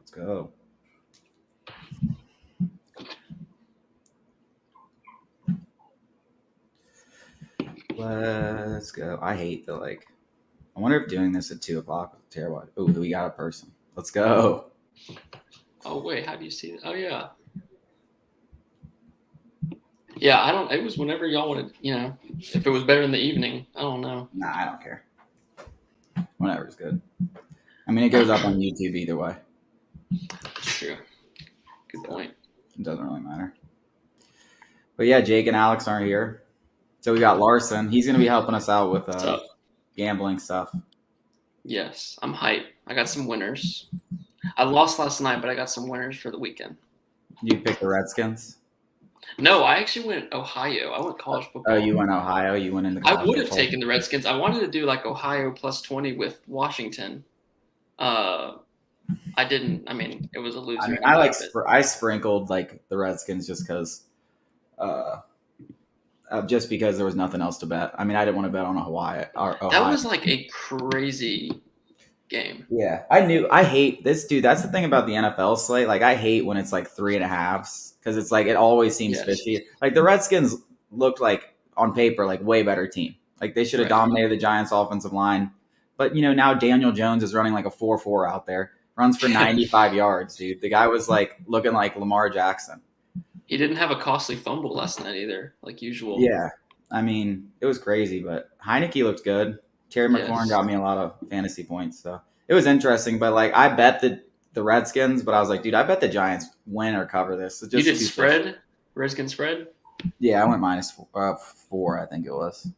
Let's go. Let's go. I hate the I wonder if doing this at 2:00 is terrible. Oh, we got a person. Let's go. Oh wait, how do you see it? Oh yeah. Yeah, I don't. It was whenever y'all wanted. If it was better in the evening, I don't know. Nah, I don't care. Whatever's good. I mean, it goes up on YouTube either way. That's true. Good point. It doesn't really matter. But yeah, Jake and Alex aren't here. So we got Larson. He's going to be helping us out with gambling stuff. Yes, I'm hyped. I got some winners. I lost last night, but I got some winners for the weekend. You picked the Redskins? No, I actually went Ohio. I went college football. Oh, you went Ohio? You went into college I would have football. taken the Redskins. I wanted to do Ohio plus 20 with Washington. I didn't. I mean, it was a loser. I mean, I sprinkled the Redskins just because there was nothing else to bet. I mean, I didn't want to bet on Ohio. That was a crazy game. Yeah, I hate this, dude. That's the thing about the NFL slate. I hate when it's 3.5s because it's it always seems fishy. The Redskins looked on paper way better team. They should have dominated the Giants' offensive line. But now Daniel Jones is running a 4.4 out there, runs for 95 yards, dude. The guy was looking like Lamar Jackson. He didn't have a costly fumble last night either, like usual. Yeah, I mean it was crazy, but Heineke looked good. Terry McLaurin got me a lot of fantasy points, so it was interesting. But I bet the Redskins, but I was dude, I bet the Giants win or cover this. You did spread? Redskins spread? Yeah, I went -4. I think it was.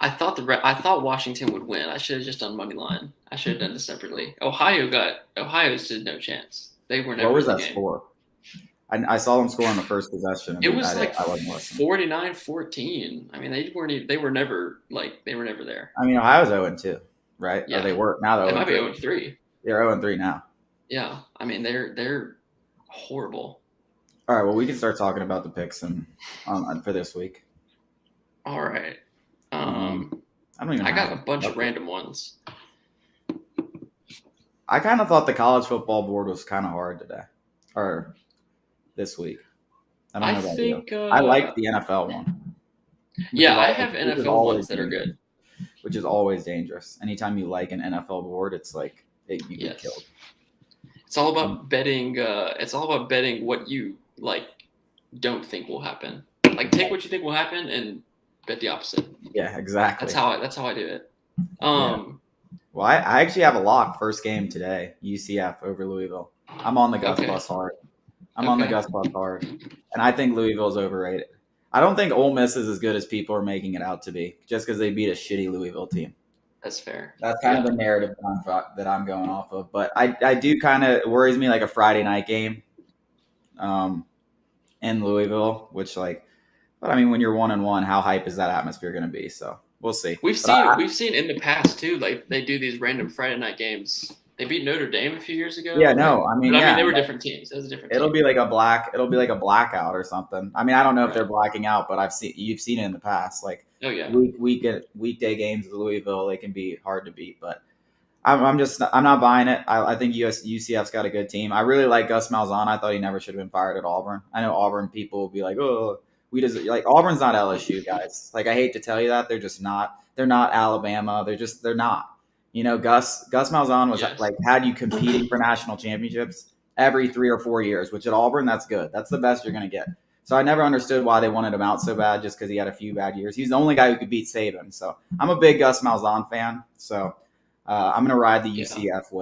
I thought Washington would win. I should have just done money line. I should have done this separately. Ohio stood no chance. They were never. What was that score? I saw them score on the first possession. It was 49-14. I mean, they were never there. I mean, Ohio's 0-2, right? Yeah. Or they were. Now they're 0-3. They might be 0-3. They're 0-3 now. Yeah. I mean, they're horrible. All right, well, we can start talking about the picks for this week. All right. I got a bunch of random ones. I kind of thought the college football board was kind of hard today. Or this week. I don't know about you. I like the NFL one. Yeah, I have NFL ones that are good. Which is always dangerous. Anytime you like an NFL board, it's you get killed. It's all about betting. It's all about betting what you don't think will happen. Take what you think will happen and bet the opposite. Yeah, exactly. That's how I do it. Well, I actually have a lock first game today. UCF over Louisville. I'm on the Gus Bus hard. On the Gus Bus hard, and I think Louisville's overrated. I don't think Ole Miss is as good as people are making it out to be, just because they beat a shitty Louisville team. That's fair. That's kind of the narrative that I'm going off of. But I do kind of worries me a Friday night game, in Louisville, which but I mean when you're 1-1, how hype is that atmosphere going to be? So we'll see. We've seen in the past too, they do these random Friday night games. They beat Notre Dame a few years ago. Yeah, no, I mean, they were different teams. It was a different. It'll be a blackout or something. I mean, I don't know if they're blacking out, but you've seen it in the past. Weekday games with Louisville, they can be hard to beat. But I'm not buying it. I think UCF's got a good team. I really like Gus Malzahn. I thought he never should have been fired at Auburn. I know Auburn people will be oh, Auburn's not LSU guys. I hate to tell you that they're just not. They're not Alabama. They're not. Gus Malzahn was had you competing for national championships every 3 or 4 years, which at Auburn, that's good. That's the best you're going to get. So I never understood why they wanted him out so bad just because he had a few bad years. He's the only guy who could beat Saban. So I'm a big Gus Malzahn fan. So I'm going to ride the UCF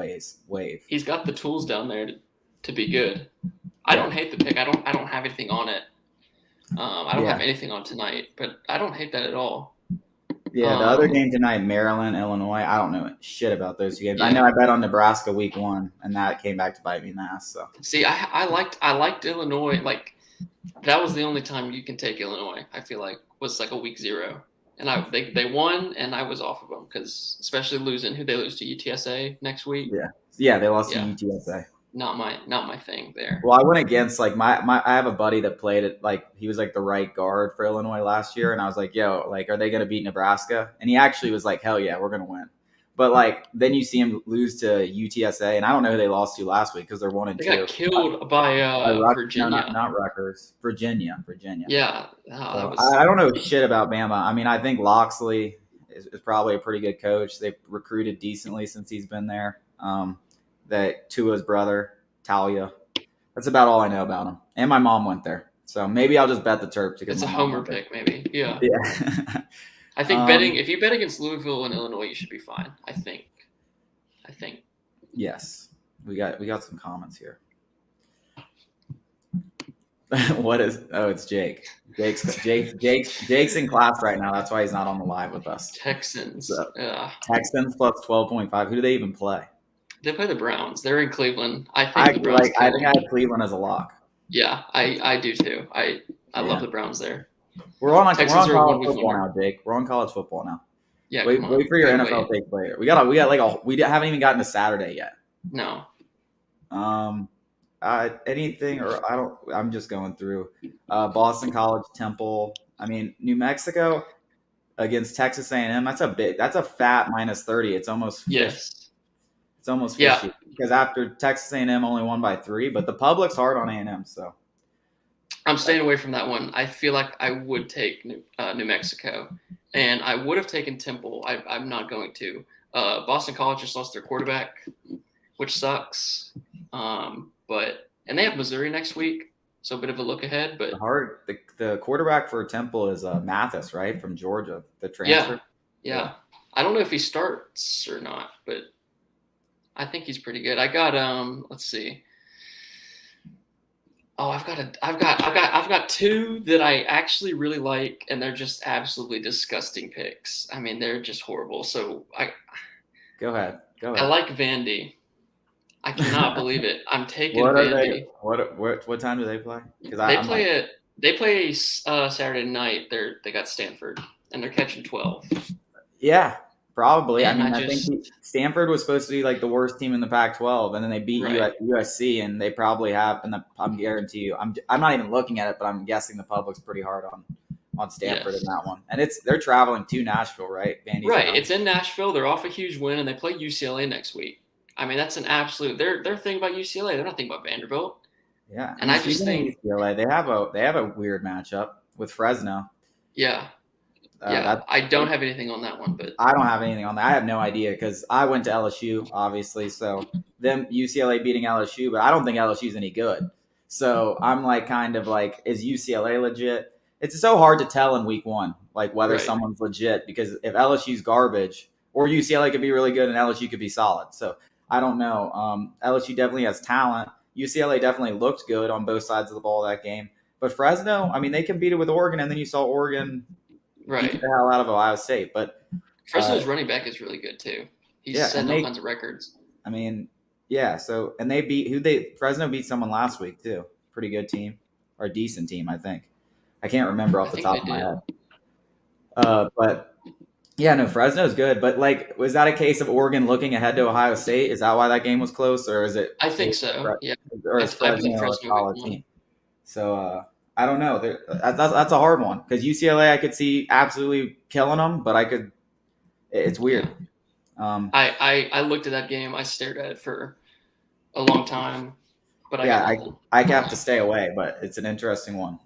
wave. He's got the tools down there to be good. I don't hate the pick. I don't have anything on it. I don't have anything on tonight, but I don't hate that at all. Yeah, the other game tonight, Maryland, Illinois. I don't know shit about those two games. Yeah. I know I bet on Nebraska week 1, and that came back to bite me in the ass. So see, I liked Illinois. That was the only time you can take Illinois. I feel was a week 0, and they won, and I was off of them because especially losing. Who they lose to UTSA next week? Yeah, they lost to UTSA. Not my thing there. Well, I went against my I have a buddy that played it he was the right guard for Illinois last year, and I was yo, are they going to beat Nebraska? And he actually was hell yeah, we're going to win. But like then you see them lose to UTSA, and I don't know who they lost to last week because they're 1-2. They got killed by Virginia. No, not Rutgers. Virginia. Yeah. So I don't know shit about Bama. I mean, I think Loxley is probably a pretty good coach. They've recruited decently since he's been there. That Tua's brother, Talia. That's about all I know about him. And my mom went there. So maybe I'll just bet the Terps. It's a homer pick, maybe. Yeah. Yeah. I think if you bet against Louisville and Illinois, you should be fine. I think. Yes. We got some comments here. What is? Oh, it's Jake. Jake's in class right now. That's why he's not on the live with us. Texans. So, Texans plus 12.5. Who do they even play? They play the Browns. They're in Cleveland. I think I have Cleveland as a lock. Yeah, I do too. I love the Browns there. We're on college football now, Jake. We're on college football now. Yeah, wait for your NFL take later. We haven't even gotten to Saturday yet. No. Anything or I don't. I'm just going through. Boston College, Temple. I mean, New Mexico against Texas A&M. That's a fat -30. It's almost yes. It's almost fishy because after Texas A&M only won by 3, but the public's hard on A&M, so. I'm staying away from that one. I feel like I would take New Mexico, and I would have taken Temple. I'm not going to. Boston College just lost their quarterback, which sucks. And they have Missouri next week, so a bit of a look ahead. But the quarterback for Temple is Mathis, right, from Georgia, the transfer. Yeah. I don't know if he starts or not, but I think he's pretty good. I got let's see. Oh, I've got two that I actually really like, and they're just absolutely disgusting picks. I mean, they're just horrible. So go ahead. I like Vandy. I cannot believe it. I'm taking Vandy. What time do they play? They play Saturday night. They got Stanford, and they're catching 12. Yeah, probably. And I think Stanford was supposed to be like the worst team in the Pac-12, and then they beat USC, and they probably have. And I'm guarantee you, I'm not even looking at it, but I'm guessing the public's pretty hard on Stanford in that one. And they're traveling to Nashville, right? Vandy's it's in Nashville. They're off a huge win, and they play UCLA next week. I mean, that's an absolute. They're thinking about UCLA. They're not thinking about Vanderbilt. Yeah, and I just think UCLA. They have a weird matchup with Fresno. Yeah. I don't have anything on that one, but I don't have anything on that. I have no idea because I went to LSU, obviously. So them UCLA beating LSU, but I don't think LSU's any good. So I'm like, kind of like, is UCLA legit? It's so hard to tell in week 1, like whether someone's legit, because if LSU's garbage, or UCLA could be really good and LSU could be solid. So I don't know. LSU definitely has talent. UCLA definitely looked good on both sides of the ball that game. But Fresno, I mean, they competed with Oregon, and then you saw Oregon beat the hell out of Ohio State. But Fresno's running back is really good too. He's setting all kinds of records. I mean, so and they Fresno beat someone last week too. Pretty good team, or a decent team, I think. I can't remember off the top of my head. But yeah, no, Fresno's good. But like, was that a case of Oregon looking ahead to Ohio State? Is that why that game was close, or is it? I think so. Yeah. Or is Fresno a solid team? So I don't know. That's a hard one because UCLA I could see absolutely killing them, but it's weird. I looked at that game. I stared at it for a long time, but I have to stay away. But it's an interesting one.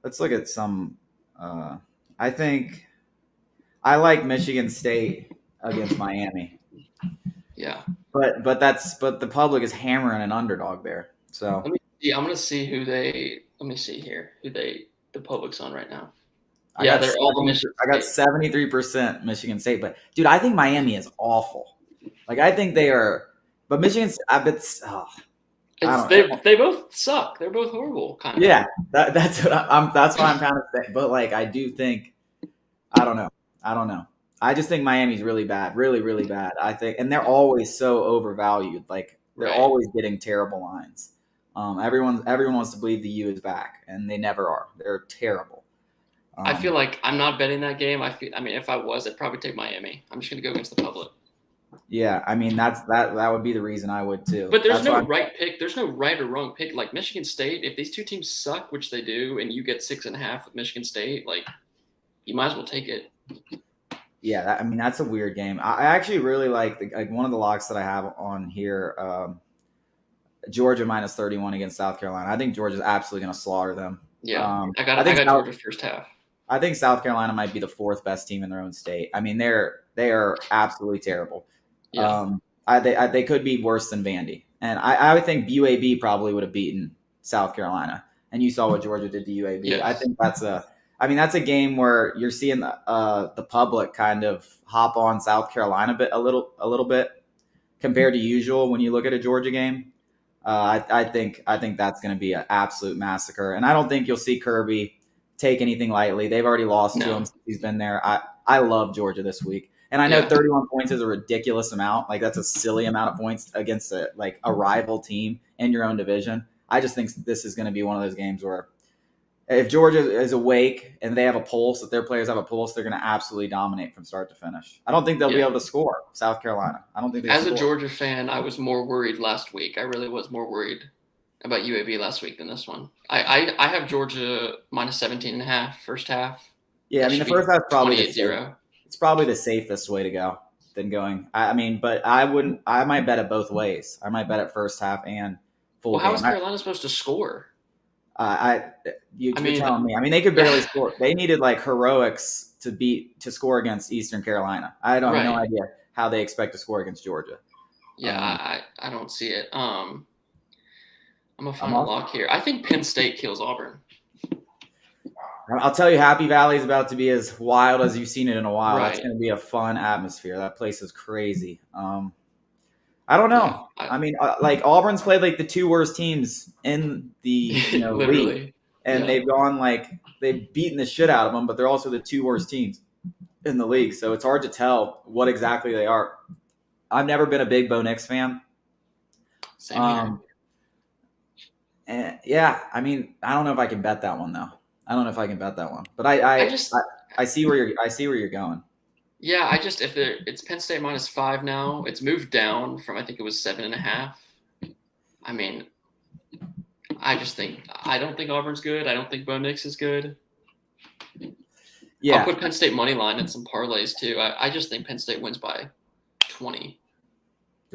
Let's look at some. I think I like Michigan State against Miami. Yeah, but the public is hammering an underdog there. So I'm gonna see who they. Let me see here who the public's on right now. I got 73% Michigan State, but dude, I think Miami is awful. Like I think they are, but Michigan. They both suck. They're both horrible. Kind of. Yeah, that's what I'm kind of saying. But like, I do think, I don't know. I just think Miami's really bad, really, really bad. I think, and they're always so overvalued. Like they're always getting terrible lines. Everyone wants to believe the U is back, and they never are. They're terrible. I feel like I'm not betting that game. I mean, if I was, I'd probably take Miami. I'm just going to go against the public. Yeah, I mean that would be the reason I would too. But there's no right pick. There's no right or wrong pick. Like Michigan State, if these two teams suck, which they do, and you get 6.5 with Michigan State, like you might as well take it. Yeah, I mean that's a weird game. I actually really like one of the locks that I have on here. Georgia minus 31 against South Carolina. I think Georgia's absolutely going to slaughter them. Yeah, I I think got Georgia first half. I think South Carolina might be the fourth best team in their own state. I mean, they are absolutely terrible. Yeah. They could be worse than Vandy, and I would think UAB probably would have beaten South Carolina. And you saw what Georgia did to UAB. Yes. I think that's a game where you're seeing the public kind of hop on South Carolina a little bit compared to usual when you look at a Georgia game. I think that's going to be an absolute massacre, and I don't think you'll see Kirby take anything lightly. They've already lost to him since he's been there. I love Georgia this week, and I know 31 points is a ridiculous amount. Like that's a silly amount of points against a rival team in your own division. I just think this is going to be one of those games where if Georgia is awake and they have a pulse, if their players have a pulse, they're going to absolutely dominate from start to finish. I don't think they'll be able to score South Carolina. I don't think they. As a Georgia fan, I was more worried last week. I really was more worried about UAB last week than this one. I have Georgia minus 17.5 first half. Yeah, I mean the first half probably it's probably the safest way to go than going. I mean, but I wouldn't. I might bet it both ways. I might bet it first half and full. Well, how is Carolina supposed to score? You're telling me. I mean, they could barely score. They needed heroics to score against Eastern Carolina. I have no idea how they expect to score against Georgia. Yeah, I don't see it. I'm gonna find a lock here. I think Penn State kills Auburn. I'll tell you, Happy Valley is about to be as wild as you've seen it in a while. Right. It's going to be a fun atmosphere. That place is crazy. I don't know. Yeah, I mean, Auburn's played the two worst teams in the league, and they've gone they've beaten the shit out of them, but they're also the two worst teams in the league. So it's hard to tell what exactly they are. I've never been a big Bo Nix fan. Same here. And yeah, I mean, I don't know if I can bet that one though. I don't know if I can bet that one, but I see where you're going. Yeah, if it's Penn State -5 now, it's moved down from I think it was 7.5. I mean, I don't think Auburn's good. I don't think Bo Nix is good. Yeah, I'll put Penn State money line in some parlays too. I just think Penn State wins by 20.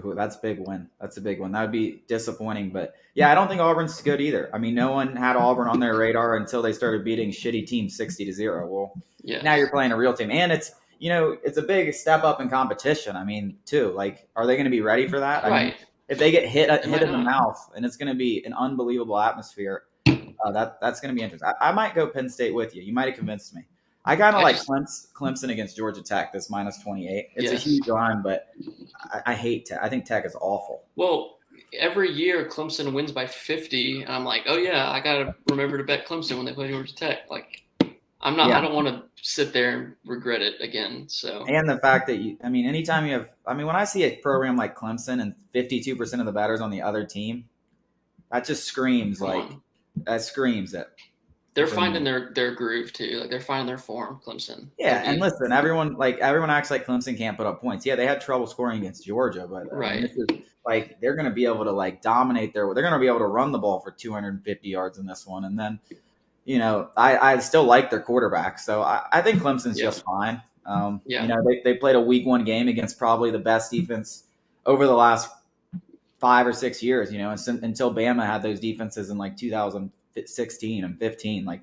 Ooh, that's a big win. That's a big one. That would be disappointing, but yeah, I don't think Auburn's good either. I mean, no one had Auburn on their radar until they started beating shitty teams 60-0. Well, now you're playing a real team, and it's a big step up in competition. I mean, too. Are they going to be ready for that? Right. I mean, if they get hit in the mouth, and it's going to be an unbelievable atmosphere, that's going to be interesting. I might go Penn State with you. You might have convinced me. I kind of like Clemson against Georgia Tech, this -28. It's a huge line, but I hate Tech. I think Tech is awful. Well, every year Clemson wins by 50, and I'm like, oh yeah, I got to remember to bet Clemson when they play Georgia Tech. I'm not. Yeah. I don't want to sit there and regret it again. So and the fact that anytime you have, when I see a program like Clemson and 52% of the batters on the other team, that just screams that screams it. They're finding their groove too. They're finding their form, Clemson. Yeah, and listen, everyone acts like Clemson can't put up points. Yeah, they had trouble scoring against Georgia, but this is, they're going to be able to dominate they're going to be able to run the ball for 250 yards in this one, and then I still like their quarterback, so I think Clemson's just fine. They played a week 1 game against probably the best defense over the last 5 or 6 years. Until Bama had those defenses in 2016 and 15.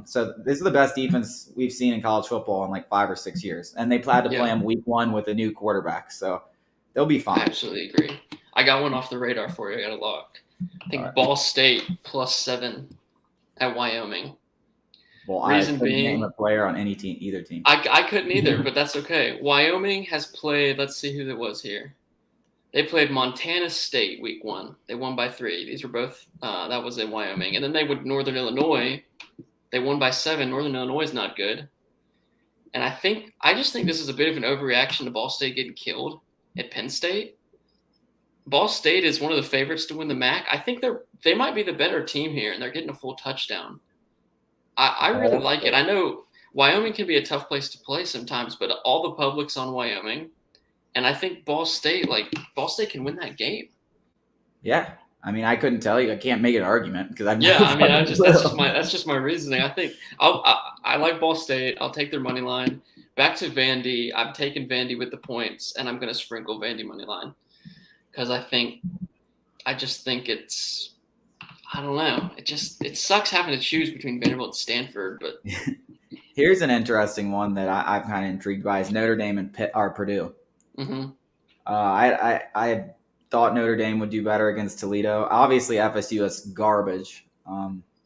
So this is the best defense we've seen in college football in 5 or 6 years, and they plan to play them week 1 with a new quarterback, so they'll be fine. I absolutely agree. I got one off the radar for you. I got a lock. I think Ball State +7 at Wyoming. Well, I couldn't name a player on either team. I couldn't either, but that's okay. Wyoming has played. Let's see who it was here. They played Montana State week 1. They won by 3. These were both. That was in Wyoming, and then they would Northern Illinois. They won by 7. Northern Illinois is not good, and I just think this is a bit of an overreaction to Ball State getting killed at Penn State. Ball State is one of the favorites to win the MAC. I think they might be the better team here, and they're getting a full touchdown. I really like it. I know Wyoming can be a tough place to play sometimes, but all the public's on Wyoming, and I think Ball State can win that game. Yeah, I couldn't tell you. I can't make an argument because that's just my reasoning. I think I like Ball State. I'll take their money line. back to Vandy. I'm taking Vandy with the points, and I'm going to sprinkle Vandy money line because I just think it's. I don't know. It sucks having to choose between Vanderbilt and Stanford, but here's an interesting one that I'm kind of intrigued by: is Notre Dame and Purdue. Mm-hmm. I thought Notre Dame would do better against Toledo. Obviously, FSU is garbage,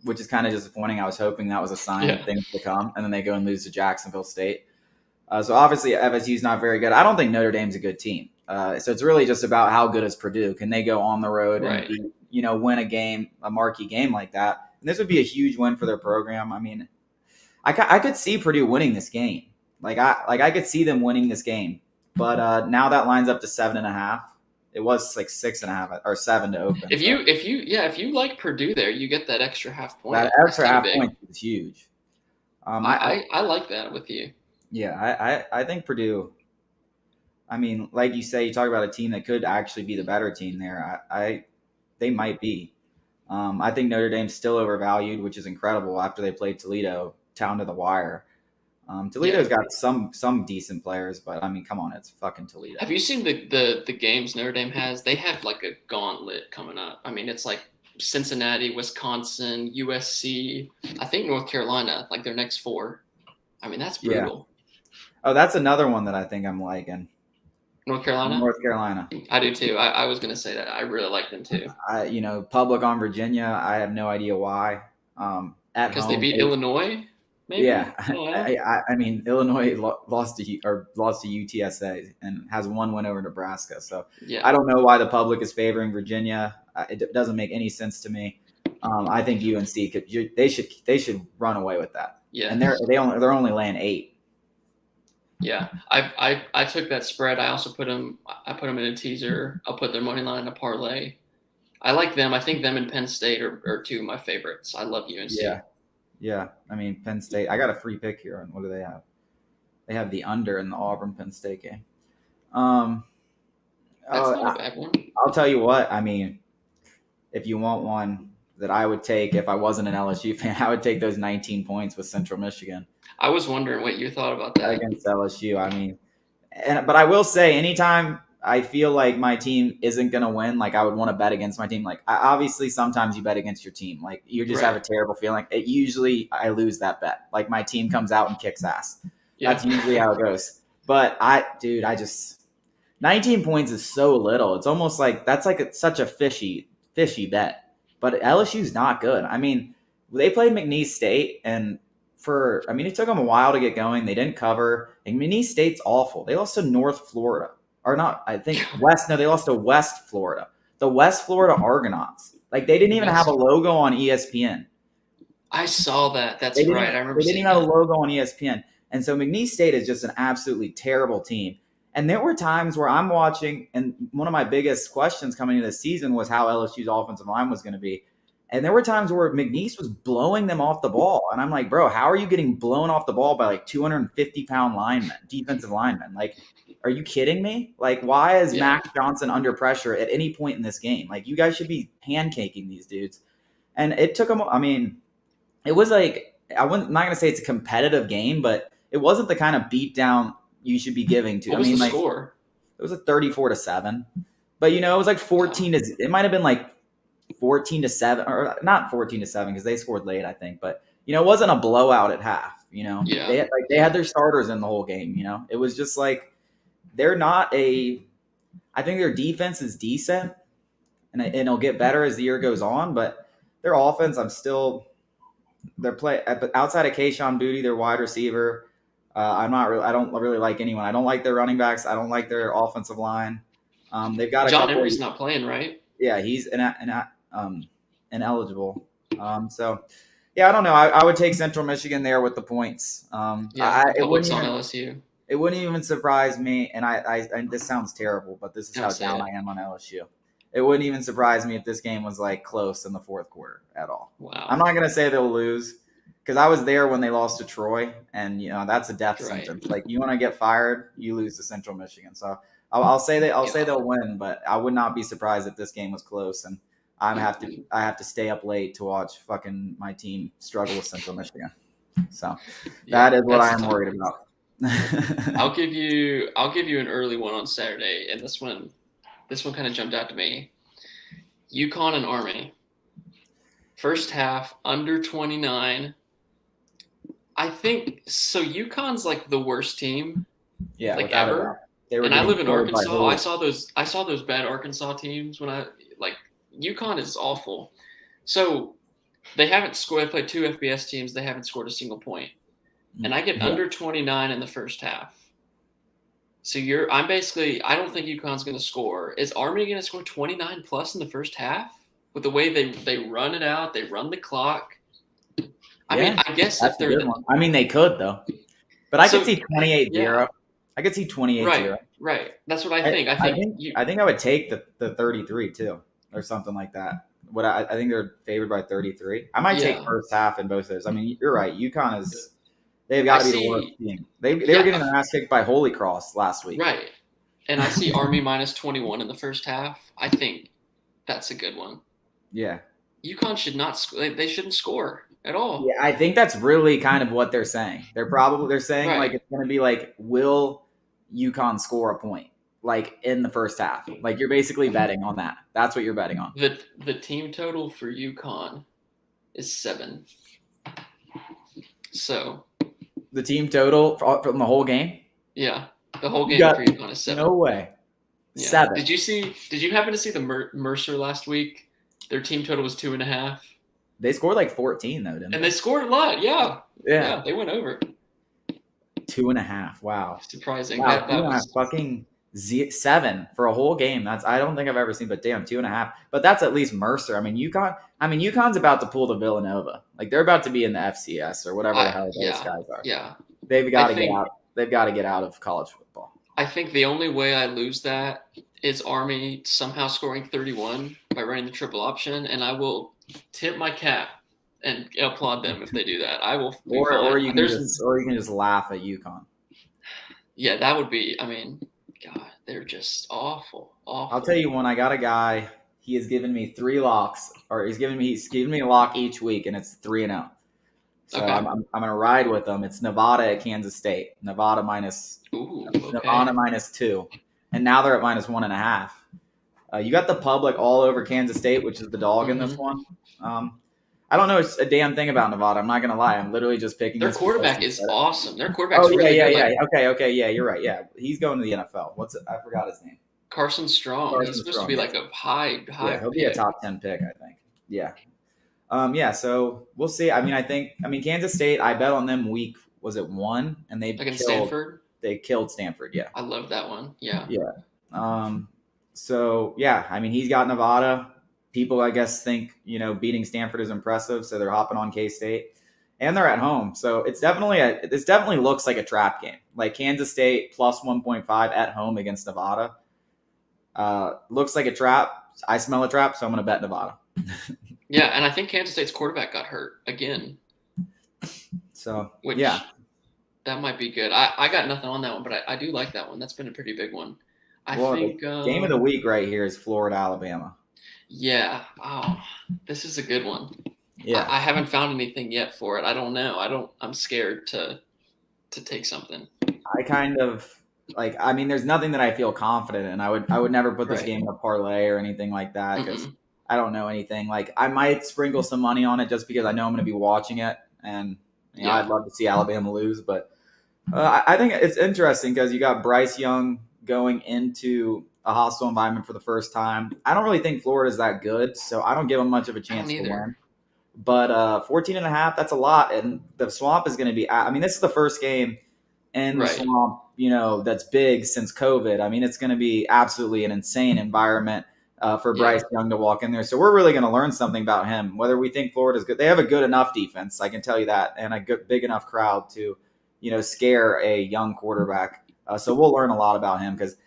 which is kind of disappointing. I was hoping that was a sign of things to come, and then they go and lose to Jacksonville State. So obviously, FSU is not very good. I don't think Notre Dame's a good team. So it's really just about how good is Purdue. Can they go on the road and win a game, a marquee game like that? And this would be a huge win for their program. I mean, I could see Purdue winning this game. I could see them winning this game. But now that lines up to 7.5. It was like 6.5 or 7 to open. If you like Purdue there, you get that extra half point. That extra half point is huge. I like that with you. Yeah, I think Purdue. I mean, like you say, you talk about a team that could actually be the better team there. They might be. I think Notre Dame's still overvalued, which is incredible after they played Toledo down to the wire. Toledo's got some decent players, but I mean, come on, it's fucking Toledo. Have you seen the games Notre Dame has? They have like a gauntlet coming up. I mean, it's like Cincinnati, Wisconsin, USC, I think North Carolina, like their next 4. I mean, that's brutal. Yeah. Oh, that's another one that I think I'm liking. North Carolina? North Carolina. I do too. I was going to say that. I really like them too. Public on Virginia, I have no idea why. Because they beat Illinois? Maybe? Yeah, I mean Illinois lost to UTSA and has one win over Nebraska. So I don't know why the public is favoring Virginia. It doesn't make any sense to me. I think UNC they should run away with that. Yeah, and they're only laying 8. Yeah, I took that spread. I also put them in a teaser. I'll put their money line in a parlay. I like them. I think them and Penn State are 2 of my favorites. I love UNC. Yeah, I mean, Penn State. I got a free pick here. And what do they have? They have the under in the Auburn-Penn State game. That's not a bad one. I'll tell you what. I mean, if you want one that I would take if I wasn't an LSU fan, I would take those 19 points with Central Michigan. I was wondering what you thought about that. Against LSU. I mean, but I will say anytime I feel like my team isn't going to win, like I would want to bet against my team. Like obviously sometimes you bet against your team. Like you just have a terrible feeling. Usually I lose that bet. Like my team comes out and kicks ass. Yeah. That's usually how it goes. But I just 19 points is so little. It's almost like that's like such a fishy bet. But LSU's not good. I mean, they played McNeese State and it took them a while to get going. They didn't cover. And McNeese State's awful. They lost to North Florida. Or not, I think West. No, they lost to West Florida. The West Florida Argonauts. Like they didn't even have a logo on ESPN. I saw that. That's right. I remember. They didn't even have a logo on ESPN. And so McNeese State is just an absolutely terrible team. And there were times where I'm watching, and one of my biggest questions coming into the season was how LSU's offensive line was going to be. And there were times where McNeese was blowing them off the ball. And I'm like, bro, how are you getting blown off the ball by like 250-pound defensive linemen? Like, are you kidding me? Like, why is Max Johnson under pressure at any point in this game? Like, you guys should be pancaking these dudes. And it took them – I mean, it was like – I'm not going to say it's a competitive game, but it wasn't the kind of beatdown you should be giving to. What was the score? It was a 34-7. But, it was like 14 to – it might have been like 14-7 – or not 14-7 because they scored late, I think. But, it wasn't a blowout at half, Yeah. They had their starters in the whole game, It was just like – they're not I think their defense is decent, and it'll get better as the year goes on. But their offense, they're outside of Kayshon Boutte, their wide receiver. I don't really like anyone. I don't like their running backs. I don't like their offensive line. They've got John Emery's not playing, right? Yeah, he's ineligible. So. Yeah, I don't know. I would take Central Michigan there with the points. It wouldn't on LSU. It wouldn't even surprise me, and this sounds terrible, but this is how down I am on LSU. It wouldn't even surprise me if this game was like close in the fourth quarter at all. Wow. I'm not going to say they'll lose because I was there when they lost to Troy, and that's a death sentence. Like you want to get fired, you lose to Central Michigan. So I'll say they'll win, but I would not be surprised if this game was close, and I have to stay up late to watch fucking my team struggle with Central Michigan. So that is what I am worried about. I'll give you an early one on Saturday, and this one kind of jumped out to me. UConn and Army. First half under 29. I think so. UConn's like the worst team, like ever. And I live in Arkansas. I saw those bad Arkansas teams when UConn is awful. So they haven't scored. They played 2 FBS teams. They haven't scored a single point. And I get under 29 in the first half. So I don't think UConn's going to score. Is Army going to score 29 plus in the first half with the way they run it out? They run the clock. I mean, I guess if they're I mean, they could though, but I could see 28-0. I could see 28-0. Right. That's what I think. I think I would take the 33 too, or something like that. I think they're favored by 33. I might take first half in both of those. I mean, you're right. UConn is. They've got to be the worst team. They were getting their ass kicked by Holy Cross last week. Right. And I see Army minus 21 in the first half. I think that's a good one. Yeah. UConn should not they shouldn't score at all. Yeah, I think that's really kind of what they're saying. They're saying like it's going to be like, will UConn score a point like in the first half? Like you're basically betting on that. That's what you're betting on. The team total for UConn is 7. So the team total from the whole game? Yeah, the whole game for UConn is 7. No way. Yeah. 7. Did you happen to see the Mercer last week? Their team total was 2.5. They scored like 14 though, didn't they? And they scored a lot. Yeah, they went over. 2.5. Wow. Surprising. Wow, that was fucking 7 for a whole game. I don't think I've ever seen, but damn, 2.5. But that's at least Mercer. I mean, UConn's about to pull to Villanova. Like they're about to be in the FCS or whatever the hell those guys are. Yeah. They've got to get out. They've got to get out of college football. I think the only way I lose that is Army somehow scoring 31 by running the triple option, and I will tip my cap and applaud them if they do that. I will. Or you can just laugh at UConn. Yeah, that would be. I mean, God, they're just awful. I'll tell you one. I got a guy. He has given me 3 locks, or he's given me a lock each week, and it's 3-0. So okay. I'm gonna ride with them. It's Nevada at Kansas State. Nevada minus 2, and now they're at minus 1.5. You got the public all over Kansas State, which is the dog in this one. I don't know a damn thing about Nevada. I'm not gonna lie. I'm literally just picking. Their quarterback is awesome. Their quarterback's really good. Okay, yeah, you're right. Yeah, he's going to the NFL. I forgot his name. Carson Strong. He's supposed to be like a high. Yeah, he'll be a top 10 pick, I think. Yeah. So we'll see. I mean, Kansas State. I bet on them week. Was it 1? And they killed Stanford. They killed Stanford. Yeah. I love that one. Yeah. Yeah. So yeah, I mean, he's got Nevada. People, I guess, think, beating Stanford is impressive, so they're hopping on K-State, and they're at home. So this definitely looks like a trap game. Like Kansas State plus 1.5 at home against Nevada. Looks like a trap. I smell a trap, so I'm going to bet Nevada. Yeah, and I think Kansas State's quarterback got hurt again. So, that might be good. I got nothing on that one, but I do like that one. That's been a pretty big one. I think the game of the week right here is Florida, Alabama. Yeah. Oh, this is a good one. Yeah. I haven't found anything yet for it. I don't know. I'm scared to take something. I kind of there's nothing that I feel confident in. I would never put this game in a parlay or anything like that because I don't know anything. Like I might sprinkle some money on it just because I know I'm going to be watching it, and I'd love to see Alabama lose. But I think it's interesting because you got Bryce Young going into a hostile environment for the first time. I don't really think Florida's that good, so I don't give them much of a chance to win. But 14.5, that's a lot, and the Swamp is going to be. I mean, this is the first game in the Swamp, that's big since COVID. I mean, it's going to be absolutely an insane environment for Bryce Young to walk in there. So we're really going to learn something about him. Whether we think Florida's good, they have a good enough defense, I can tell you that, and a good, big enough crowd to, scare a young quarterback. So we'll learn a lot about him because.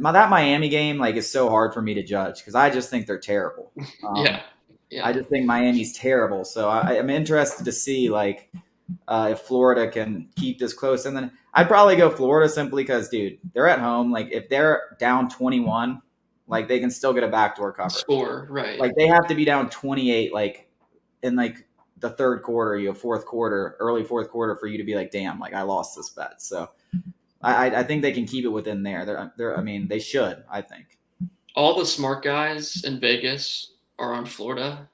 That Miami game is so hard for me to judge because I just think they're terrible. I just think Miami's terrible. So I'm interested to see if Florida can keep this close. And then I'd probably go Florida simply because, dude, they're at home. If they're down 21, they can still get a backdoor cover. Score, right. They have to be down 28, in the third quarter, early fourth quarter for you to be like, damn, like I lost this bet. So I think they can keep it within there. I mean, they should, I think. All the smart guys in Vegas are on Florida.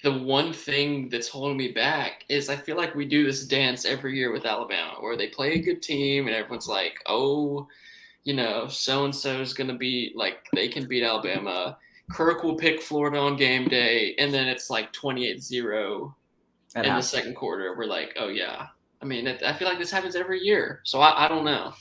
The one thing that's holding me back is I feel like we do this dance every year with Alabama where they play a good team and everyone's like, oh, so-and-so is going to be like, they can beat Alabama. Kirk will pick Florida on game day, and then it's like 28-0 in the second quarter. We're like, oh, yeah. I mean, I feel like this happens every year. So I don't know.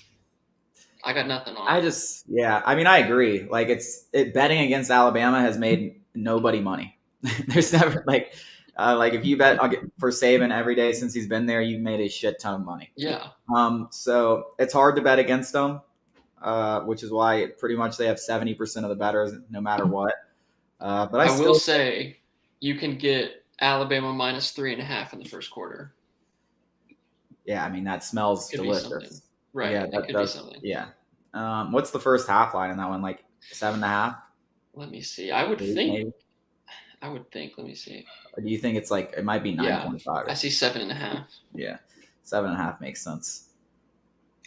I got nothing on it. I mean, I agree. Like, betting against Alabama has made nobody money. There's never, if you bet for Saban every day since he's been there, you've made a shit ton of money. Yeah. So it's hard to bet against them. Which is why pretty much they have 70% of the bettors no matter what. But I will say you can get Alabama minus 3.5 in the first quarter. Yeah, I mean, that smells delicious. Right. Yeah, that could be something. Yeah. What's the first half line in that one? Like 7.5? Let me see. I would think. Let me see. Or do you think it's like it might be 9.5? Yeah, I see 7.5. Yeah, 7.5 makes sense.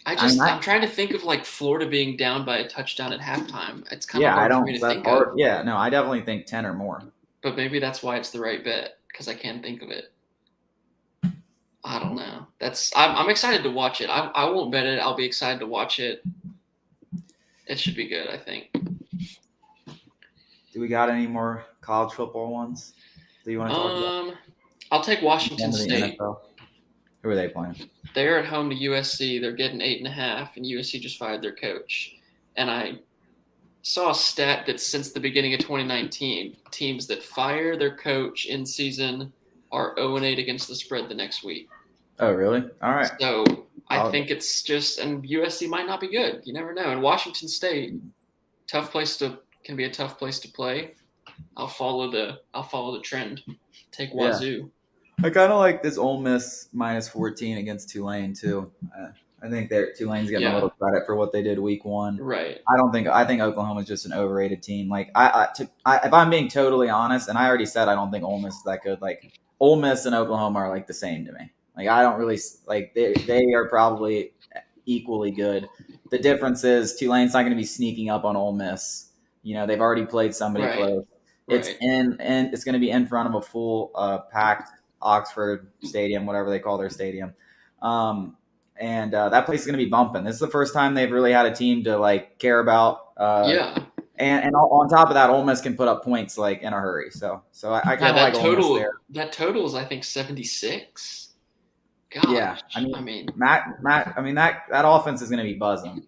I'm trying to think of like Florida being down by a touchdown at halftime. It's kind of hard for me to think of. Yeah, no, I definitely think 10 or more. But maybe that's why it's the right bet because I can't think of it. I don't know. I'm excited to watch it. I won't bet it. I'll be excited to watch it. It should be good, I think. Do we got any more college football ones? Do you want to talk about? I'll take Washington State. NFL. Who are they playing? They're at home to USC. They're getting 8.5, and USC just fired their coach. And I saw a stat that since the beginning of 2019, teams that fire their coach in season are 0-8 against the spread the next week. Oh, really? All right. So I think it's just, and USC might not be good. You never know. And Washington State, can be a tough place to play. I'll follow the trend. Take Wazoo. Yeah. I kind of like this Ole Miss minus 14 against Tulane too. I think Tulane's getting a little credit for what they did week 1. Right. I think Oklahoma's just an overrated team. Like if I'm being totally honest, and I already said I don't think Ole Miss is that good. Like Ole Miss and Oklahoma are like the same to me. Like I don't really like they are probably equally good. The difference is Tulane's not going to be sneaking up on Ole Miss. They've already played somebody close. It's it's going to be in front of a full packed Oxford Stadium, whatever they call their stadium. And that place is going to be bumping. This is the first time they've really had a team to like care about. And on top of that, Ole Miss can put up points like in a hurry. So I kind of like Ole Miss there. That total is I think 76. Gosh, yeah, I mean Matt. I mean that offense is going to be buzzing.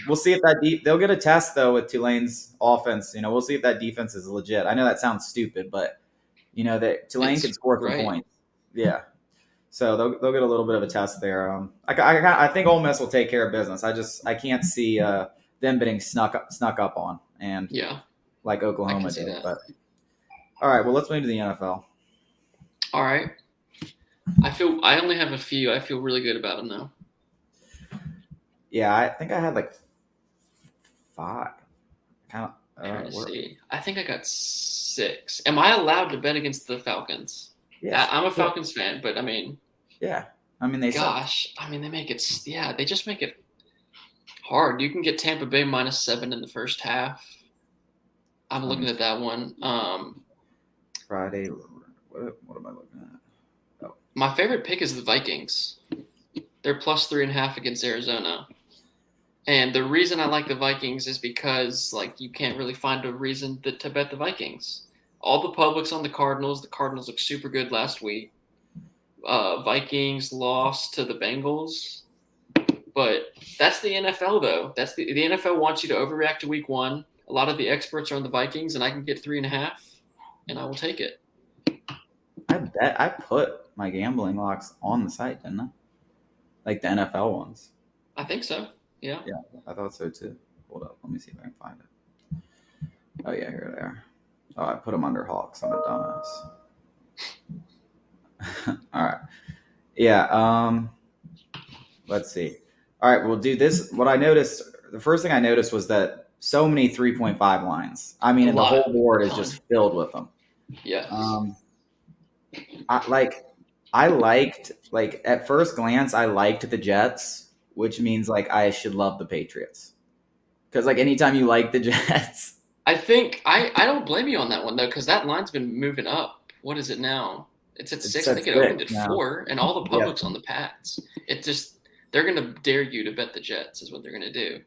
We'll see if they'll get a test though with Tulane's offense. We'll see if that defense is legit. I know that sounds stupid, but that Tulane can score from points. Yeah. So they'll get a little bit of a test there. I think Ole Miss will take care of business. I can't see them getting snuck up on and like Oklahoma did. But all right, well let's move to the NFL. All right. I only have a few. I feel really good about them though. Yeah, I think I had like 5. Kind of. See. I think I got 6. Am I allowed to bet against the Falcons? Yeah, I'm a Falcons fan, but I mean. Yeah, I mean they. Gosh, I mean they make it. Yeah, they just make it hard. You can get Tampa Bay minus 7 in the first half. I'm looking at that one. Friday. What am I looking at? Oh. My favorite pick is the Vikings. They're plus 3.5 against Arizona. And the reason I like the Vikings is because like you can't really find a reason to bet the Vikings. All the public's on the Cardinals. The Cardinals looked super good last week. Vikings lost to the Bengals. But that's the NFL, though. That's the NFL wants you to overreact to week 1. A lot of the experts are on the Vikings, and I can get 3.5, and I will take it. I put my gambling locks on the site, didn't I? Like the NFL ones. I think so. Yeah. Yeah, I thought so too. Hold up. Let me see if I can find it. Oh, yeah, here they are. Oh, I put them under Hawks. I'm a dumbass. All right. Yeah. Let's see. All right, we'll do this. What I noticed, the first thing I noticed was that so many 3.5 lines. I mean, the whole board is just filled with them. Yeah. I liked at first glance I liked the Jets, which means like I should love the Patriots because like anytime you like the Jets, I think I don't blame you on that one though, because that line's been moving up. What is it now? It's at it's 6. I at think it opened 6 at now. 4, and all the Yeah, public's on the Pats. It just they're gonna dare you to bet the Jets is what they're gonna do.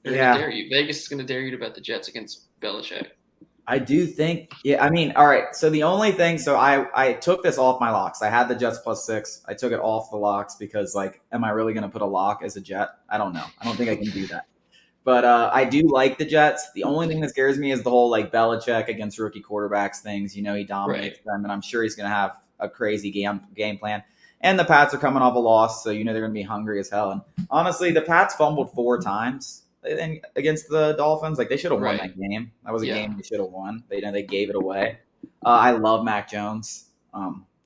They're gonna yeah. dare you. Vegas is gonna dare you to bet the Jets against Belichick. I do think, yeah, I mean, all right. So the only thing, so I took this off my locks. I had the Jets +6. I took it off the locks because, like, am I really going to put a lock as a Jet? I don't know. I don't think I can do that. But I do like the Jets. The only thing that scares me is the whole, like, Belichick against rookie quarterbacks things. You know, he dominates them, and I'm sure he's going to have a crazy game plan. And the Pats are coming off a loss, so you know they're going to be hungry as hell. And honestly, the Pats fumbled 4 times against the Dolphins. Like they should have won that game. That was a game they should have won. They gave it away. I love Mac Jones.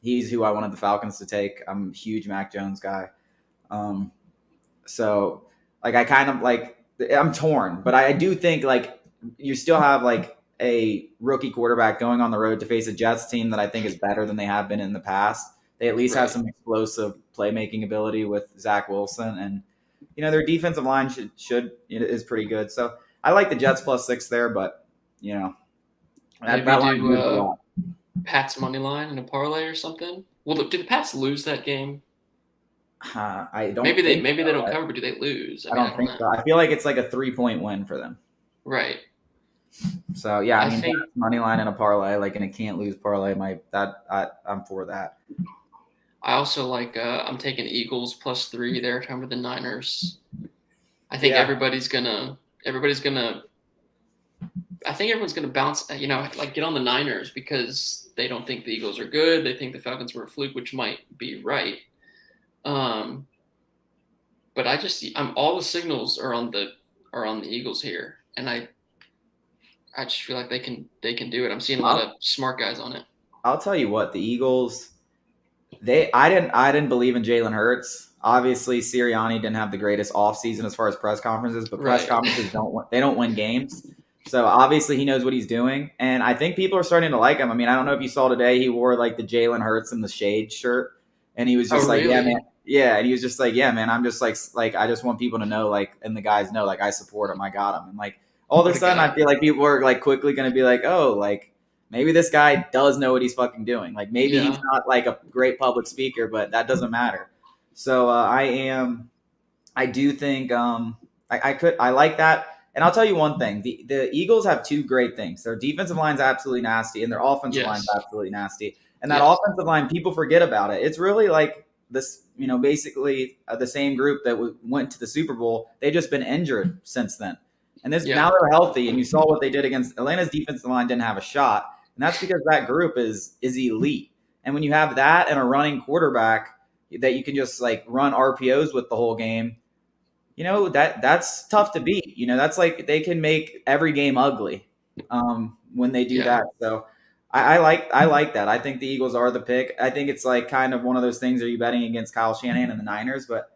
He's who I wanted the Falcons to take. I'm a huge Mac Jones guy. So like I kind of like I'm torn, but I do think like you still have like a rookie quarterback going on the road to face a Jets team that I think is better than they have been in the past. They at least have some explosive playmaking ability with Zach Wilson, and you know their defensive line is pretty good. So I like the Jets +6 there, but you know that line moved a lot. Pats money line in a parlay or something. Well, did the Pats lose that game? I don't. Maybe they don't cover, but do they lose? I don't think so. I feel like it's like a 3-point win for them. Right. So yeah, I mean money line in a parlay, like in a can't lose parlay, I'm for that. I also like I'm taking Eagles +3 there, time with the Niners. I think everybody's gonna I think everyone's gonna bounce, you know, like get on the Niners because they don't think the Eagles are good. They think the Falcons were a fluke, which might be right. But all the signals are on the Eagles here, and I just feel like they can do it. I'm seeing a lot of smart guys on it. I'll tell you what, the Eagles, I didn't believe in Jalen Hurts. Obviously, Sirianni didn't have the greatest offseason as far as press conferences, but press conferences don't win games. So obviously he knows what he's doing, and I think people are starting to like him. I mean, I don't know if you saw today, he wore like the Jalen Hurts and the shade shirt, and he was just like, really? yeah, man. Yeah, and he was just like, yeah, man, I'm just like I just want people to know, like, and the guys know, like, I support him, I got him, and like all of a sudden, I feel like people are like quickly going to be like, oh, like maybe this guy does know what he's fucking doing. Like maybe he's not like a great public speaker, but that doesn't matter. So I do think I like that. And I'll tell you one thing: the Eagles have two great things. Their defensive line's absolutely nasty, and their offensive line's absolutely nasty. And that offensive line, people forget about it. It's really like this, you know, basically the same group that went to the Super Bowl. They've just been injured since then. And now they're healthy, and you saw what they did against Atlanta's defensive line. Didn't have a shot, and that's because that group is elite. And when you have that and a running quarterback that you can just like run RPOs with the whole game, you know that's tough to beat. You know that's like they can make every game ugly when they do that. So I like that. I think the Eagles are the pick. I think it's like kind of one of those things. Are you betting against Kyle Shanahan and the Niners? But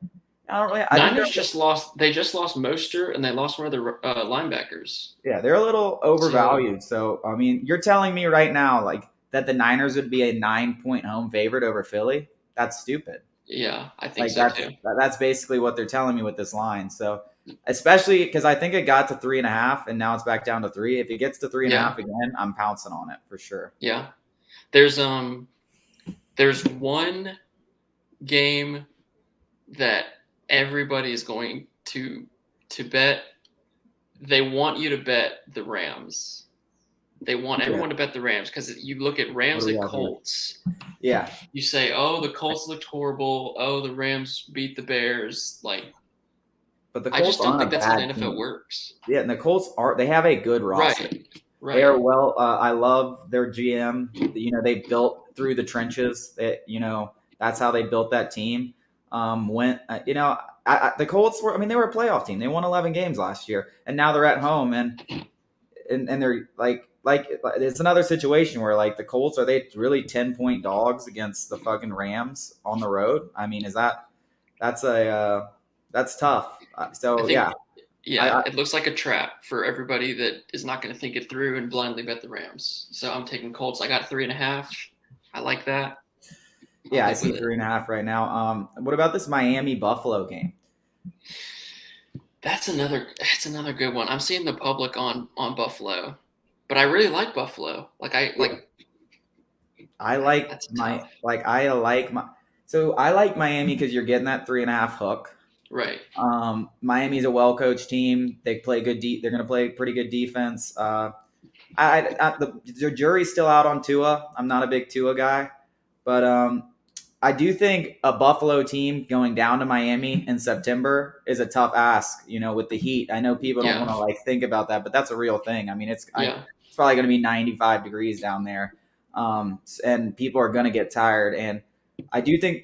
Niners just lost. They just lost Mostert, and they lost one of their linebackers. Yeah, they're a little overvalued. So I mean, you're telling me right now, like that the Niners would be a 9-point home favorite over Philly? That's stupid. Yeah, I think so too. That's basically what they're telling me with this line. So, especially because I think it got to 3.5, and now it's back down to 3. If it gets to 3.5 again, I'm pouncing on it for sure. Yeah, there's one game that everybody is going to bet. They want you to bet the Rams. They want everyone to bet the Rams because you look at Rams and Colts. Yeah. You say, oh, the Colts looked horrible. Oh, the Rams beat the Bears. Like, but the Colts I just don't think that's how the NFL works. Yeah, and the Colts they have a good roster. Right. They are well. I love their GM. You know, they built through the trenches. That's how they built that team. The Colts were. I mean, they were a playoff team. They won 11 games last year, and now they're at home, and they're like it's another situation where like the Colts are they really 10-point dogs against the fucking Rams on the road? I mean, that's tough. It looks like a trap for everybody that is not going to think it through and blindly bet the Rams. So I'm taking Colts. I got 3.5. I like that. Yeah, I see 3.5 right now. What about this Miami Buffalo game? That's another good one. I'm seeing the public on Buffalo, but I really like Buffalo. I like Miami because you're getting that 3.5 hook. Right. Miami's a well-coached team. They play good. They're going to play pretty good defense. The jury's still out on Tua. I'm not a big Tua guy, but I do think a Buffalo team going down to Miami in September is a tough ask. With the heat. I know people don't want to think about that, but that's a real thing. I mean, it's probably going to be 95 degrees down there, and people are going to get tired. And I do think.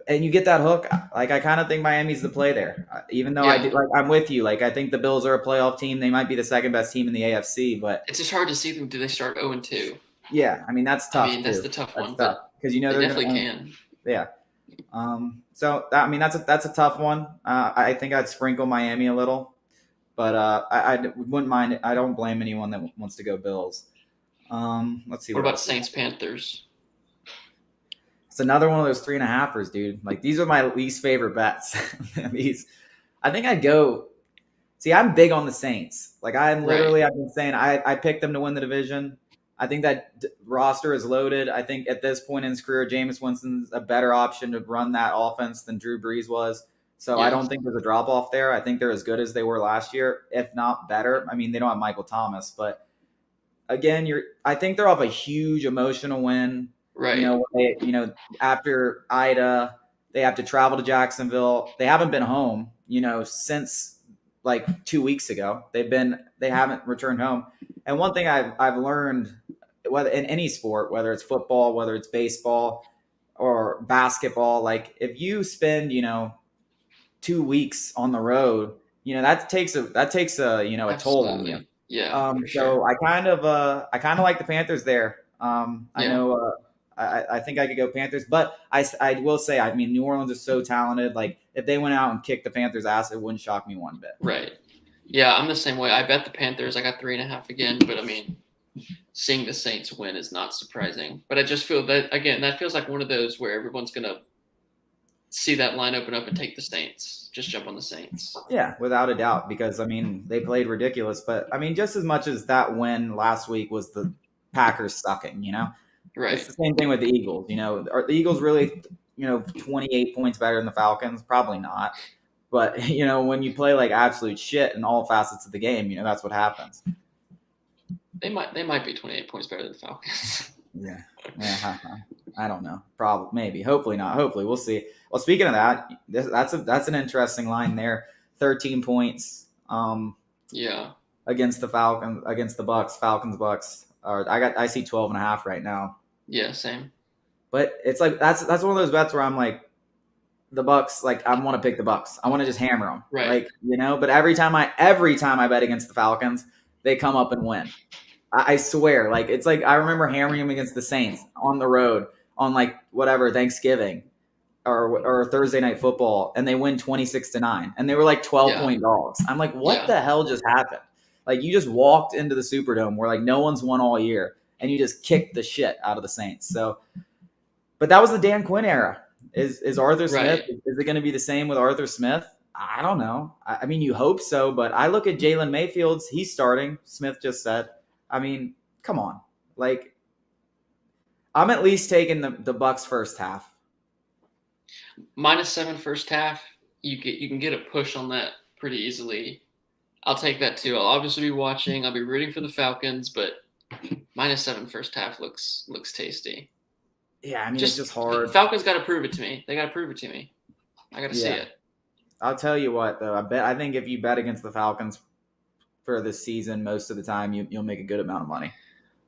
And you get that hook. I kind of think Miami's the play there. Even though I'm with you. I think the Bills are a playoff team. They might be the second best team in the AFC, but it's just hard to see them. Do they start 0-2? Yeah, I mean that's tough. That's the tough one. Because they definitely can. Yeah. So that's a tough one. I think I'd sprinkle Miami a little, but I wouldn't mind it. I don't blame anyone that wants to go Bills. Let's see. What about Saints Panthers? It's another one of those 3.5ers, dude. These are my least favorite bets. I think I'd go. See, I'm big on the Saints. I've been saying I picked them to win the division. I think that roster is loaded. I think at this point in his career, Jameis Winston's a better option to run that offense than Drew Brees was. So I don't think there's a drop off there. I think they're as good as they were last year, if not better. I mean, they don't have Michael Thomas, but again, I think they're off a huge emotional win. Right. After Ida, they have to travel to Jacksonville. They haven't been home, since 2 weeks ago. They haven't returned home. And one thing I've learned, whether in any sport, whether it's football, whether it's baseball or basketball, if you spend 2 weeks on the road, that takes a toll on you. Yeah. So I kind of like the Panthers there. I know. I think I could go Panthers, but I will say, I mean, New Orleans is so talented. If they went out and kicked the Panthers' ass, it wouldn't shock me one bit. Right. Yeah, I'm the same way. I bet the Panthers. I got 3.5 again, but I mean, seeing the Saints win is not surprising. But I just feel that, again, that feels like one of those where everyone's going to see that line open up and take the Saints. Just jump on the Saints. Yeah, without a doubt, because, I mean, they played ridiculous. But, I mean, just as much as that win last week was the Packers sucking, Right. It's the same thing with the Eagles. Are the Eagles really, 28 points better than the Falcons? Probably not. But, when you play absolute shit in all facets of the game, that's what happens. They might be 28 points better than the Falcons. Yeah. I don't know. Probably, maybe. Hopefully not. Hopefully, we'll see. Well, speaking of that, that's an interesting line there. 13 points. Against the Falcons, against the Bucks, Bucks. I see 12.5 right now. Yeah, same. But it's that's one of those bets where I'm the Bucks. I want to pick the Bucks. I want to just hammer them. Right. But every time I bet against the Falcons, they come up and win. I swear. It's I remember hammering them against the Saints on the road on Thanksgiving or Thursday Night Football, and they win 26-9, and they were 12-point dogs. I'm what the hell just happened? You just walked into the Superdome where no one's won all year, and you just kicked the shit out of the Saints. So, but that was the Dan Quinn era. Is Arthur Smith? Is it going to be the same with Arthur Smith? I don't know. I mean, you hope so, but I look at Jalen Mayfield's. He's starting. Smith just said. I mean, come on. I'm at least taking the Bucks first half. -7 first half. You can get a push on that pretty easily. I'll take that too. I'll obviously be watching. I'll be rooting for the Falcons, but -7 first half looks tasty. Yeah, I mean, it's just hard. Falcons got to prove it to me. They got to prove it to me. I got to see it. I'll tell you what, though. I think if you bet against the Falcons for this season, most of the time you'll make a good amount of money.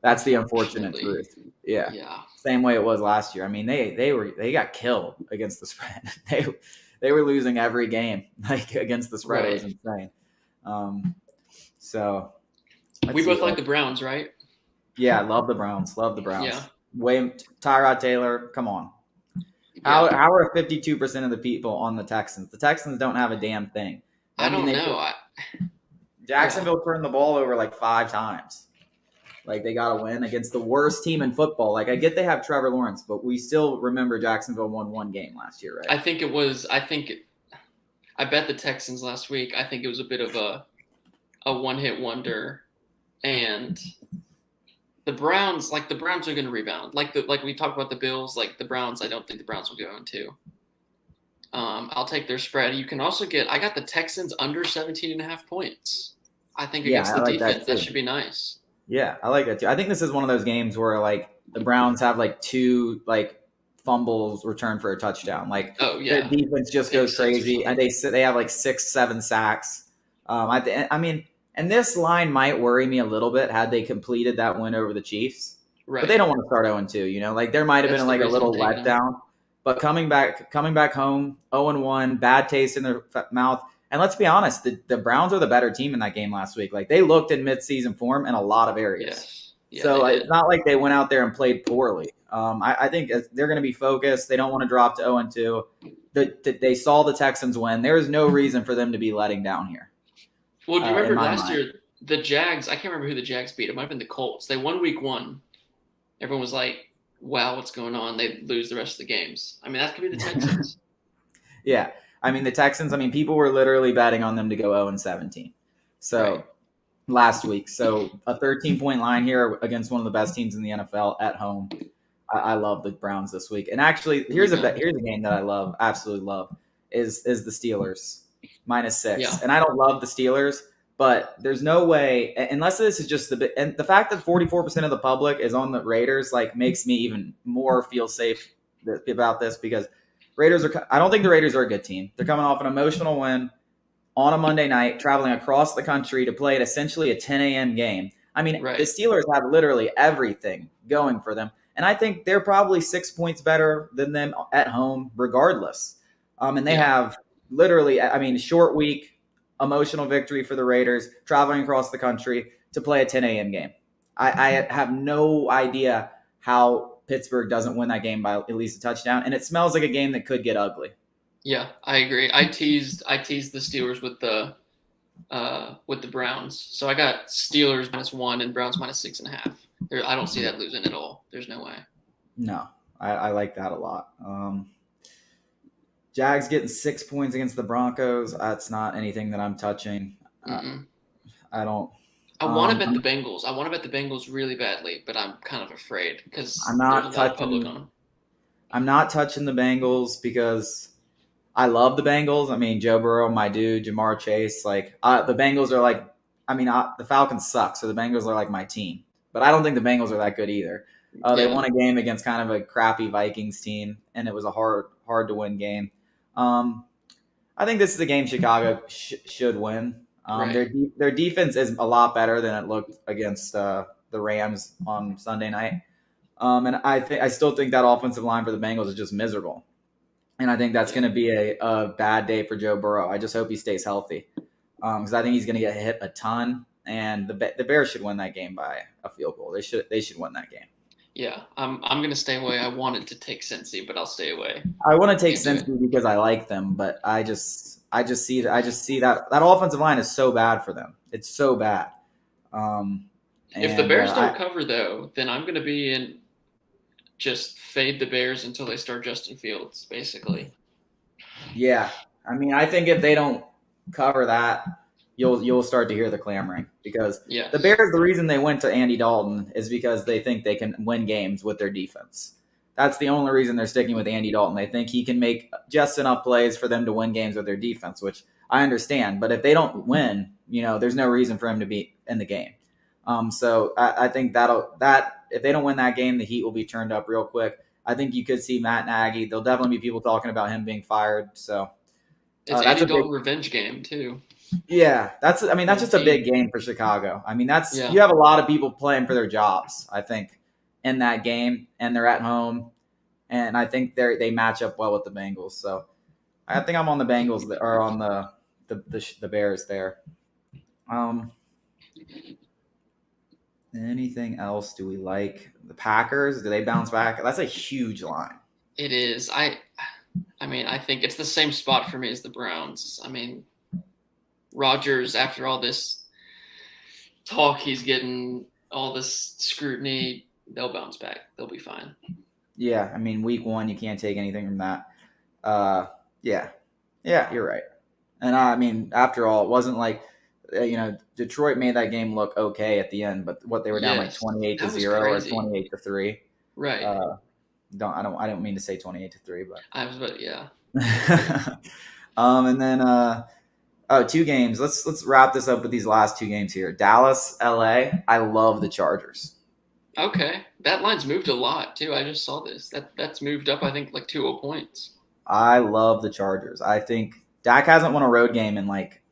That's the unfortunate truth. Yeah. Same way it was last year. I mean, they got killed against the spread. They were losing every game against the spread. It was insane. So we both like the Browns, right? Yeah, love the Browns. Yeah. Tyrod Taylor, come on. How are 52% of the people on the Texans? The Texans don't have a damn thing. I don't know. Jacksonville turned the ball over 5 times. Like, they got to win against the worst team in football. Like, I get they have Trevor Lawrence, but we still remember Jacksonville won one game last year, right? I bet the Texans last week. I think it was a bit of a one-hit wonder, and the Browns are going to rebound. Like we talked about the Bills, like the Browns. I don't think the Browns will go into. I'll take their spread. You can also I got the Texans under 17.5 points. I think against the defense, that should be nice. Yeah, I like that too. I think this is one of those games where like the Browns have like 2 like fumbles returned for a touchdown. Like, their defense just goes crazy, and they have like 6-7 sacks. I mean, and this line might worry me a little bit had they completed that win over the Chiefs. Right. But they don't want to start 0-2. You know, like there might have been like a little letdown. But coming back home 0-1, bad taste in their mouth. And let's be honest, the Browns are the better team in that game last week. Like, they looked in midseason form in a lot of areas. Yeah, so it's not like they went out there and played poorly. I think they're going to be focused. They don't want to drop to 0-2. They saw the Texans win. There is no reason for them to be letting down here. Well, do you remember last year, the Jags, I can't remember who the Jags beat. It might have been the Colts. They won week 1. Everyone was like, wow, what's going on? They lose the rest of the games. I mean, that could be the Texans. Yeah. I mean, the Texans, people were literally betting on them to go 0-17. So last week. So a 13-point line here against one of the best teams in the NFL at home. I love the Browns this week. And actually, here's a game that I love, absolutely love, is the Steelers -6. Yeah. And I don't love the Steelers, but there's no way, unless this is just and the fact that 44% of the public is on the Raiders, like, makes me even more feel safe about this, because I don't think the Raiders are a good team. They're coming off an emotional win on a Monday night, traveling across the country to play at essentially a 10 a.m. game. I mean, the Steelers have literally everything going for them. And I think they're probably 6 points better than them at home regardless. And they have literally, short week, emotional victory for the Raiders, traveling across the country to play a 10 a.m. game. I have no idea how Pittsburgh doesn't win that game by at least a touchdown, and it smells like a game that could get ugly. Yeah, I agree. I teased the Steelers with the Browns, so I got Steelers -1 and Browns -6.5. I don't see that losing at all. There's no way. No, I like that a lot. Jags getting 6 points against the Broncos. That's not anything that I'm touching. I don't. I want to bet the Bengals. I want to bet the Bengals really badly, but I'm kind of afraid because I'm not touching the Bengals because I love the Bengals. I mean, Joe Burrow, my dude, Jamar Chase. Like, the Bengals are like, the Falcons suck, so the Bengals are like my team. But I don't think the Bengals are that good either. They won a game against kind of a crappy Vikings team, and it was a hard to win game. I think this is a game Chicago should win. Their defense is a lot better than it looked against the Rams on Sunday night. And I still think that offensive line for the Bengals is just miserable. And I think that's going to be a bad day for Joe Burrow. I just hope he stays healthy, because I think he's going to get hit a ton. And the Bears should win that game by a field goal. They should win that game. Yeah, I'm going to stay away. I wanted to take Cincy, but I'll stay away. I want to take Cincy because I like them, but I just see that offensive line is so bad for them. It's so bad. If the Bears don't cover, though, then I'm going to be in just fade the Bears until they start Justin Fields, basically. Yeah, I think if they don't cover that, you'll start to hear the clamoring, because the Bears, the reason they went to Andy Dalton is because they think they can win games with their defense. That's the only reason they're sticking with Andy Dalton. They think he can make just enough plays for them to win games with their defense, which I understand. But if they don't win, there's no reason for him to be in the game. So I think that if they don't win that game, the heat will be turned up real quick. I think you could see Matt Nagy. There'll definitely be people talking about him being fired. So it's Andy Dalton revenge game too. Yeah, that's just a big game for Chicago. You have a lot of people playing for their jobs, I think, in that game, and they're at home, and I think they match up well with the Bengals. So I think I'm on the Bengals or on the Bears there. Anything else do we like? The Packers, do they bounce back? That's a huge line. It is. I think it's the same spot for me as the Browns. Rodgers, after all this talk he's getting all this scrutiny, they'll bounce back. They'll be fine. Yeah, I mean, week 1, you can't take anything from that. Yeah, you're right. And I mean, after all, it wasn't like Detroit made that game look okay at the end, but what they were down like 28-0 or 28-3. Right. I don't mean to say 28-3, but I was, but yeah. And then 2 games. Let's wrap this up with these last 2 games here. Dallas, LA. I love the Chargers. Okay, that line's moved a lot too. I just saw this. That's moved up. I think like 2 points. I love the Chargers. I think Dak hasn't won a road game in like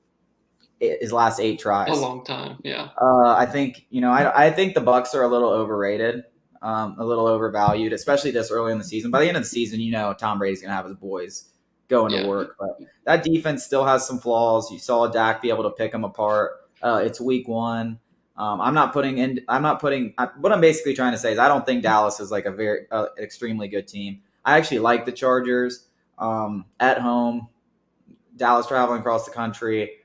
his last 8 tries. A long time, yeah. I think I think the Bucs are a little overrated, a little overvalued, especially this early in the season. By the end of the season, Tom Brady's gonna have his boys going to work, but that defense still has some flaws. You saw Dak be able to pick them apart. It's week 1. What I'm basically trying to say is I don't think Dallas is like a very extremely good team. I actually like the Chargers at home. Dallas traveling across the country.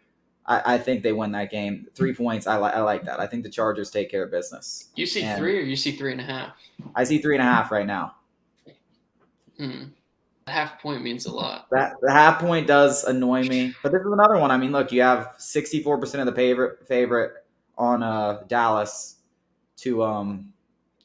I think they win that game. 3 points. I like that. I think the Chargers take care of business. You see 3 or you see 3.5? I see 3.5 right now. A half point means a lot. The half point does annoy me, but this is another one. I mean, look, you have 64% of the favorite on Dallas to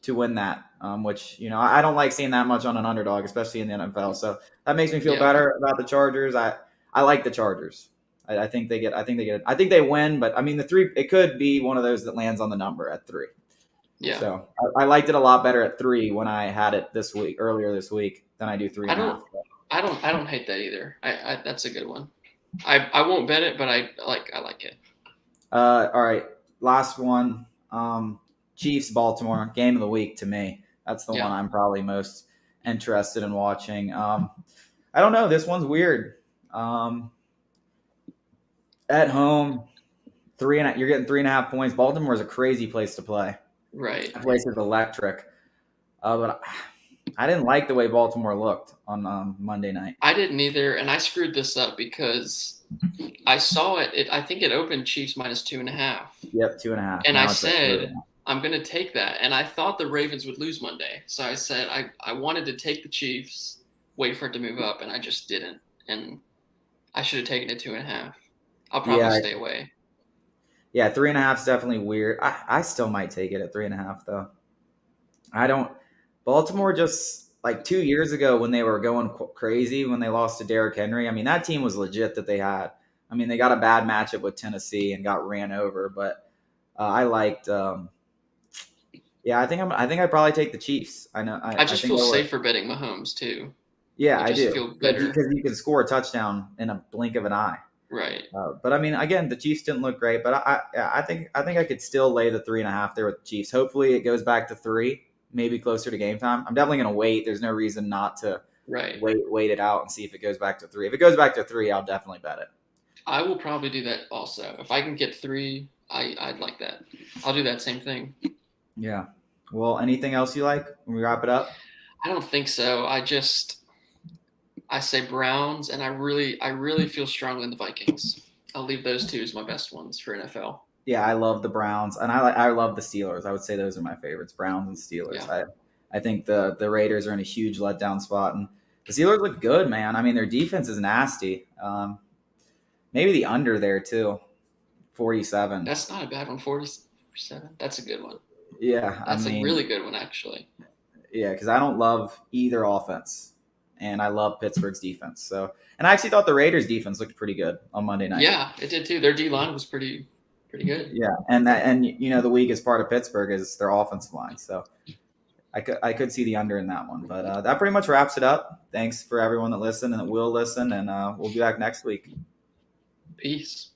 win that, which I don't like seeing that much on an underdog, especially in the NFL. So that makes me feel better about the Chargers. I like the Chargers. I think they win, but I mean it could be one of those that lands on the number at 3. Yeah. So I liked it a lot better at 3 when I had it earlier this week than I do 3.5. I don't hate that either. I that's a good one. I won't bet it, but I like it. All right. Last one. Chiefs, Baltimore, game of the week to me. That's the one I'm probably most interested in watching. I don't know. This one's weird. At home, you're getting 3.5 points. Baltimore is a crazy place to play. Right. That place is electric. But I didn't like the way Baltimore looked on Monday night. I didn't either, and I screwed this up because I saw it. I think it opened Chiefs minus 2.5. Yep, 2.5. And I said, I'm going to take that. And I thought the Ravens would lose Monday. So I said I wanted to take the Chiefs, wait for it to move up, and I just didn't. And I should have taken it 2.5. I'll probably stay away. Yeah, 3.5 is definitely weird. I still might take it at 3.5 though. Baltimore just like 2 years ago when they were going crazy when they lost to Derrick Henry. I mean, that team was legit that they had. I mean, they got a bad matchup with Tennessee and got ran over, but I liked. I think I'd probably take the Chiefs. I know. I just feel safer betting Mahomes too. Yeah, I do. Feel better because you can score a touchdown in a blink of an eye. Right. But I mean, again, the Chiefs didn't look great, but I think I could still lay the 3.5 there with the Chiefs. Hopefully, it goes back to 3, maybe closer to game time. I'm definitely going to wait. There's no reason not to wait it out and see if it goes back to 3. If it goes back to 3, I'll definitely bet it. I will probably do that also. If I can get 3, I'd like that. I'll do that same thing. Yeah. Well, anything else you like when we wrap it up? I don't think so. I say Browns, and I really feel strongly in the Vikings. I'll leave those 2 as my best ones for NFL. Yeah, I love the Browns, and I love the Steelers. I would say those are my favorites, Browns and Steelers. Yeah. I think the Raiders are in a huge letdown spot, and the Steelers look good, man. I mean, their defense is nasty. Maybe the under there too, 47. That's not a bad one, 47. That's a good one. Yeah, that's a really good one, actually. Yeah, because I don't love either offense. And I love Pittsburgh's defense. So, and I actually thought the Raiders' defense looked pretty good on Monday night. Yeah, it did too. Their D-line was pretty good. Yeah, and the weakest part of Pittsburgh is their offensive line. So, I could see the under in that one. But that pretty much wraps it up. Thanks for everyone that listened and that will listen, and we'll be back next week. Peace.